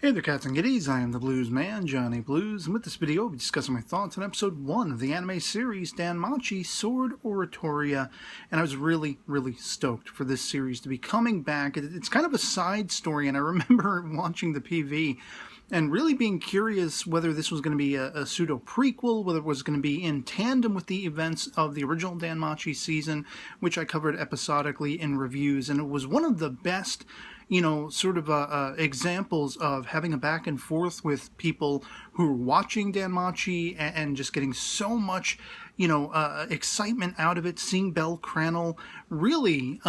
Hey there, cats and kitties. I am the Blues Man, Johnny Blues, and with this video, I'll be discussing my thoughts on episode 1 of the anime series DanMachi Sword Oratoria, and I was really stoked for this series to be coming back. It's kind of a side story, and I remember watching the PV and really being curious whether this was going to be a pseudo-prequel, whether it was going to be in tandem with the events of the original DanMachi season, which I covered episodically in reviews, and it was one of the best examples of having a back and forth with people who are watching DanMachi and just getting so much, excitement out of it, seeing Bel Cranel really,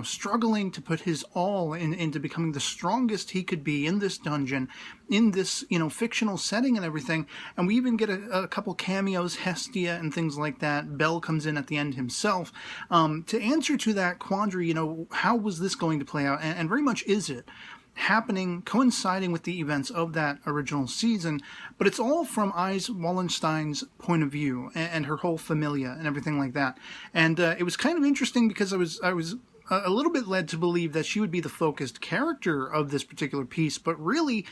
struggling to put his all into becoming the strongest he could be in this dungeon, in this, fictional setting and everything. And we even get a couple cameos, Hestia and things like that. Bel comes in at the end himself. To answer to that quandary, how was this going to play out? And very much is it happening, coinciding with the events of that original season, but it's all from Ais Wallenstein's point of view and her whole familia and everything like that. And it was kind of interesting because I was a little bit led to believe that she would be the focused character of this particular piece, but really,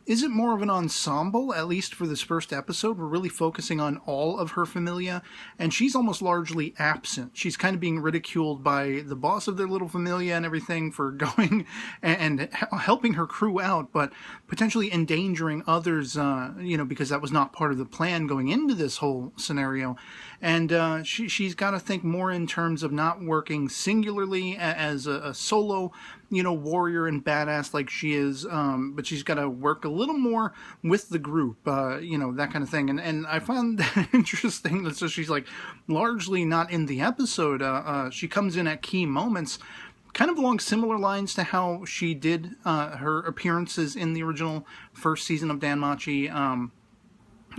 is it more of an ensemble, at least for this first episode? We're really focusing on all of her familia, and she's almost largely absent. She's kind of being ridiculed by the boss of their little familia and everything for going and helping her crew out, but potentially endangering others, because that was not part of the plan going into this whole scenario. And she's got to think more in terms of not working singularly as a solo warrior and badass like she is, but she's got to work a little more with the group, that kind of thing. And I found that interesting. So she's like largely not in the episode. She comes in at key moments, kind of along similar lines to how she did her appearances in the original first season of DanMachi.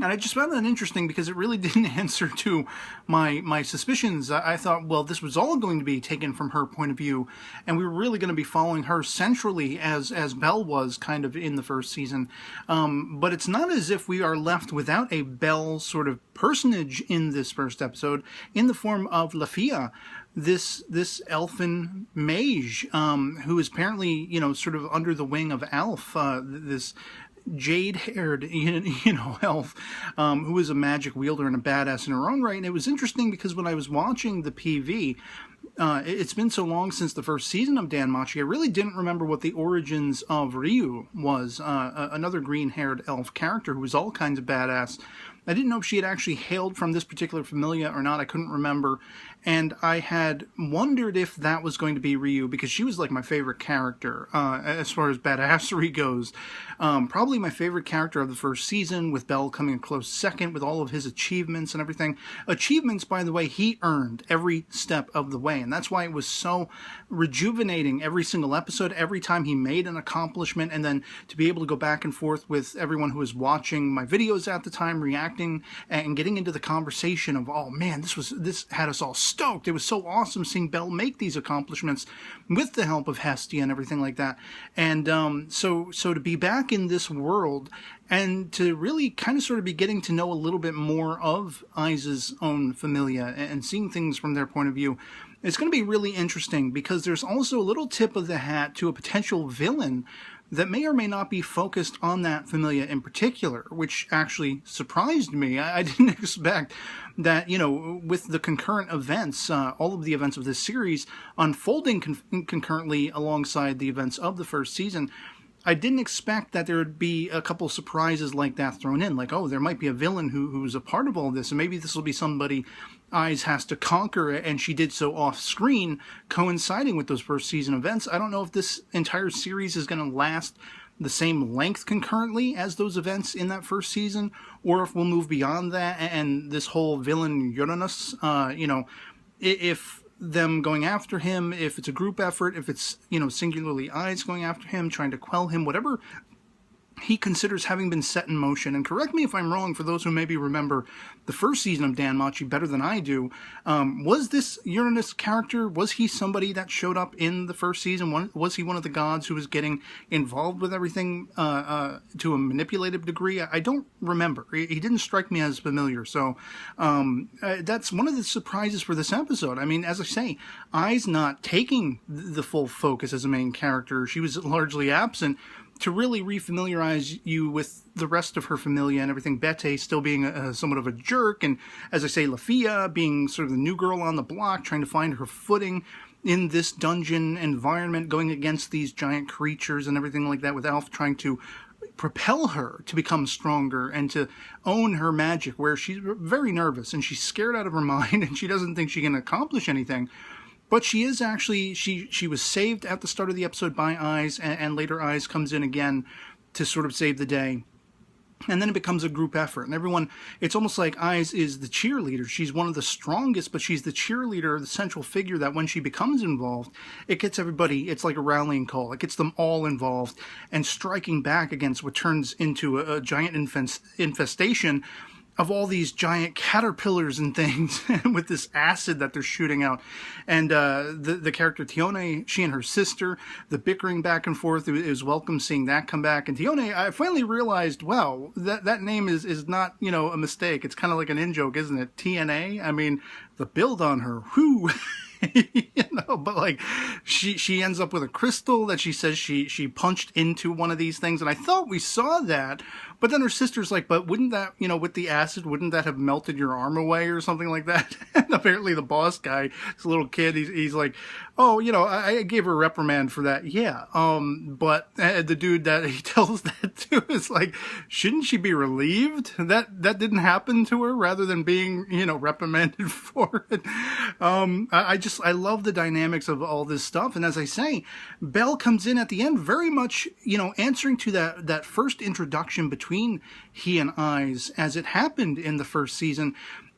And I just found that interesting because it really didn't answer to my suspicions. I thought, well, this was all going to be taken from her point of view, and we were really going to be following her centrally as Bel was kind of in the first season. But it's not as if we are left without a Bel sort of personage in this first episode in the form of Lefiya, this elfin mage, who is apparently, sort of under the wing of Alf, this jade-haired, elf, who is a magic wielder and a badass in her own right. And it was interesting because when I was watching the PV, it's been so long since the first season of DanMachi, I really didn't remember what the origins of Ryu was, another green-haired elf character who was all kinds of badass. I didn't know if she had actually hailed from this particular familia or not. I couldn't remember. And I had wondered if that was going to be Ryu, because she was like my favorite character as far as badassery goes. Probably my favorite character of the first season, with Bel coming a close second with all of his achievements and everything. Achievements, by the way, he earned every step of the way. And that's why it was so rejuvenating every single episode, every time he made an accomplishment. And then to be able to go back and forth with everyone who was watching my videos at the time, reacting and getting into the conversation of, oh man, this had us all stoked. It was so awesome seeing Bel make these accomplishments with the help of Hestia and everything like that. And so to be back in this world and to really kind of sort of be getting to know a little bit more of Aiza's own familia and seeing things from their point of view, it's going to be really interesting, because there's also a little tip of the hat to a potential villain that may or may not be focused on that familia in particular, which actually surprised me. I didn't expect that, with the concurrent events, all of the events of this series unfolding concurrently alongside the events of the first season, I didn't expect that there would be a couple surprises like that thrown in. Like, oh, there might be a villain who's a part of all this, and maybe this will be somebody Ais has to conquer, and she did so off-screen, coinciding with those first season events. I don't know if this entire series is going to last the same length concurrently as those events in that first season, or if we'll move beyond that, and this whole villain Uranus, if them going after him, if it's a group effort, if it's, singularly Ais going after him, trying to quell him, whatever he considers having been set in motion. And correct me if I'm wrong, for those who maybe remember the first season of DanMachi better than I do, was this Uranus character, was he somebody that showed up in the first season? Was he one of the gods who was getting involved with everything to a manipulative degree? I don't remember. He didn't strike me as familiar. So that's one of the surprises for this episode. I mean, as I say, Ai's not taking the full focus as a main character. She was largely absent to really refamiliarize you with the rest of her familia and everything. Bete still being somewhat of a jerk, and as I say, Lefiya being sort of the new girl on the block, trying to find her footing in this dungeon environment, going against these giant creatures and everything like that, with Alf trying to propel her to become stronger and to own her magic, where she's very nervous and she's scared out of her mind and she doesn't think she can accomplish anything. But she is actually, she was saved at the start of the episode by Eyes, and later Eyes comes in again to sort of save the day. And then it becomes a group effort. And everyone, it's almost like Eyes is the cheerleader. She's one of the strongest, but she's the cheerleader, the central figure that when she becomes involved, it gets everybody, it's like a rallying call. It gets them all involved and striking back against what turns into a giant infestation of all these giant caterpillars and things with this acid that they're shooting out. And the character Tione, she and her sister, the bickering back and forth, it was welcome seeing that come back. And Tione, I finally realized, wow, that name is not, you know, a mistake. It's kind of like an in-joke, isn't it? TNA? I mean, the build on her, whew. You know, but like she ends up with a crystal that she says she punched into one of these things, and I thought we saw that, but then her sister's like, but wouldn't that, you know, with the acid, wouldn't that have melted your arm away or something like that? And apparently the boss guy, this little kid, he's like, oh, you know, I gave her a reprimand for that. Yeah, but the dude that he tells that to is like, shouldn't she be relieved that didn't happen to her rather than being, you know, reprimanded for it? I love the dynamics of all this stuff. And as I say, Belle comes in at the end very much, you know, answering to that first introduction between he and Eyes as it happened in the first season.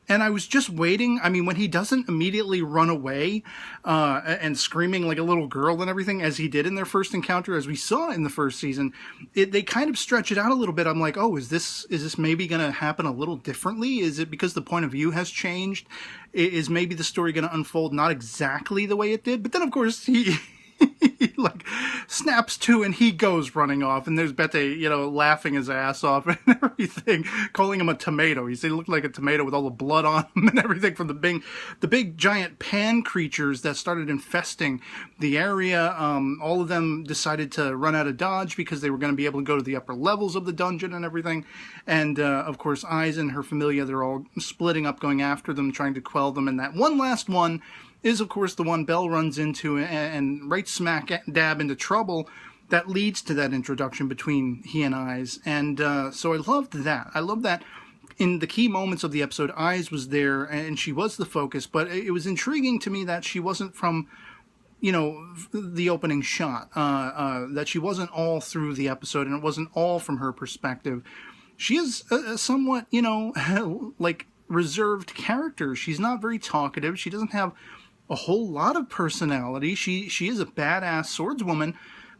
And I was just waiting. I mean, when he doesn't immediately run away and screaming like a little girl and everything, as he did in their first encounter, as we saw in the first season, they kind of stretch it out a little bit. I'm like, oh, is this maybe going to happen a little differently? Is it because the point of view has changed? Is maybe the story going to unfold not exactly the way it did? But then, of course, he like snaps to and he goes running off, and there's Bete, you know, laughing his ass off and everything, calling him a tomato. He said he looked like a tomato with all the blood on him and everything from the big giant pan creatures that started infesting the area. All of them decided to run out of Dodge because they were going to be able to go to the upper levels of the dungeon and everything. And of course, Eyes and her familia, they're all splitting up, going after them, trying to quell them. And that one last one is, of course, the one Belle runs into and right smack dab into trouble that leads to that introduction between he and Eyes. And so I loved that. I love that in the key moments of the episode, Eyes was there and she was the focus, but it was intriguing to me that she wasn't from, you know, the opening shot, that she wasn't all through the episode and it wasn't all from her perspective. She is a somewhat, you know, like reserved character. She's not very talkative. She doesn't have a whole lot of personality. She is a badass swordswoman,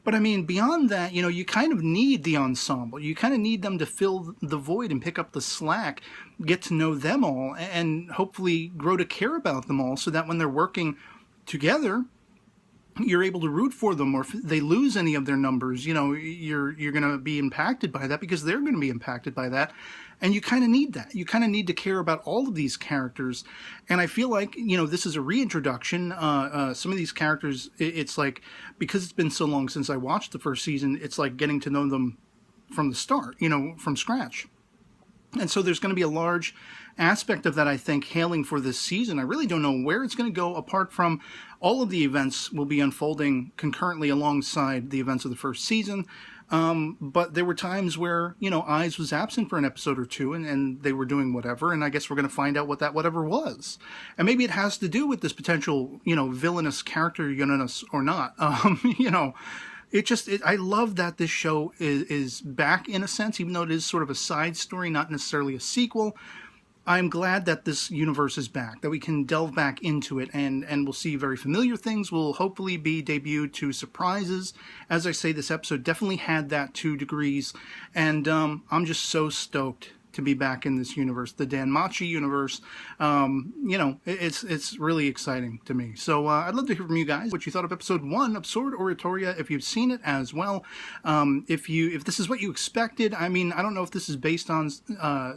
but I mean, beyond that, you know, you kind of need the ensemble. You kind of need them to fill the void and pick up the slack, get to know them all, and hopefully grow to care about them all, so that when they're working together, you're able to root for them. Or if they lose any of their numbers, you know, you're going to be impacted by that because they're going to be impacted by that. And you kind of need that. You kind of need to care about all of these characters. And I feel like, you know, this is a reintroduction. Some of these characters, it's like, because it's been so long since I watched the first season, it's like getting to know them from the start, you know, from scratch. And so there's going to be a large aspect of that, I think, hailing for this season. I really don't know where it's going to go, apart from all of the events will be unfolding concurrently alongside the events of the first season. But there were times where, you know, Eyes was absent for an episode or two and they were doing whatever, and I guess we're going to find out what that whatever was. And maybe it has to do with this potential, you know, villainous character, villainous or not. You know, I love that this show is back in a sense, even though it is sort of a side story, not necessarily a sequel. I'm glad that this universe is back, that we can delve back into it, and we'll see very familiar things. Will hopefully be debuted to surprises. As I say, this episode definitely had that 2 degrees, and I'm just so stoked to be back in this universe, the DanMachi universe. You know, it's really exciting to me. So I'd love to hear from you guys what you thought of episode 1 of Sword Oratoria, if you've seen it as well. If this is what you expected. I mean, I don't know if this is based on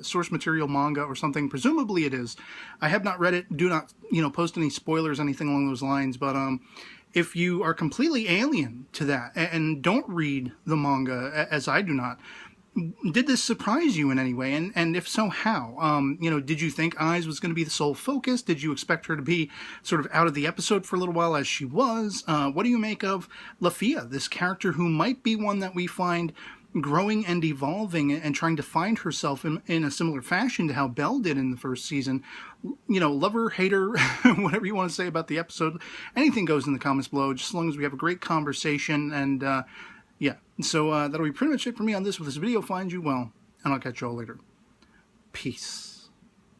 source material manga or something. Presumably it is. I have not read it. Do not, you know, post any spoilers, anything along those lines. But if you are completely alien to that and don't read the manga, as I do not, did this surprise you in any way? And if so, how? Did you think Aiz was going to be the sole focus? Did you expect her to be sort of out of the episode for a little while, as she was? What do you make of Lefiya, this character who might be one that we find growing and evolving and trying to find herself in a similar fashion to how Belle did in the first season? Lover, hater, whatever you want to say about the episode, anything goes in the comments below, just as long as we have a great conversation. And yeah, so that'll be pretty much it for me on this. If this video finds you well, and I'll catch you all later. Peace.